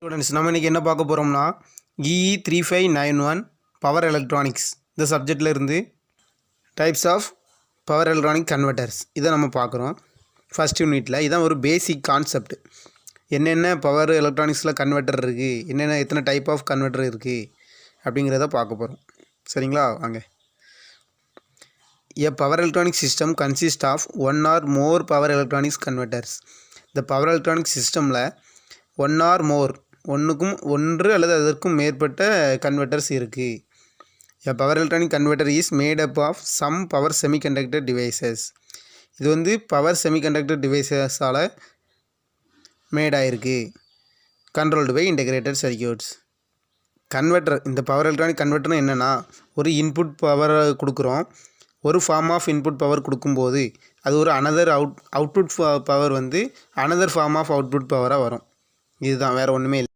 Students நம்ம இன்றைக்கி என்ன பார்க்க போகிறோம்னா EE3591 பவர் எலக்ட்ரானிக்ஸ் இந்த சப்ஜெக்டில் இருந்து types of power electronic converters இதை நம்ம பார்க்குறோம். ஃபஸ்ட் யூனிட்டில் இதான் ஒரு பேசிக் கான்செப்ட். என்னென்ன பவர் எலக்ட்ரானிக்ஸில் கன்வெர்ட்டர் இருக்குது, என்னென்ன எத்தனை டைப் ஆஃப் கன்வெர்ட்டர் இருக்குது அப்படிங்கிறத பார்க்க போகிறோம். சரிங்களா, வாங்க. A power electronic system consists of one or more power electronics converters. இந்த பவர் எலக்ட்ரானிக் சிஸ்டமில் ஒன் ஆர் மோர் ஒன்று அல்லது அதற்கும் மேற்பட்ட கன்வெர்ட்டர்ஸ் இருக்குது. A power electronic converter is made up of some power semiconductor devices. இது வந்து பவர் செமிகண்டக்டர் டிவைசஸால் மேட் ஆகிருக்கு. Controlled by integrated circuits. Converter, இந்த பவர் எலக்ட்ரானிக் கன்வெர்ட்டர்னு என்னென்னா, ஒரு இன்புட் பவரை கொடுக்குறோம். ஒரு ஃபார்ம் ஆஃப் இன்புட் பவர் கொடுக்கும்போது அது ஒரு அவுட்புட் பவர் வந்து அனதர் ஃபார்ம் ஆஃப் அவுட்புட் பவராக வரும். இதுதான், வேறு ஒன்றுமே இல்லை.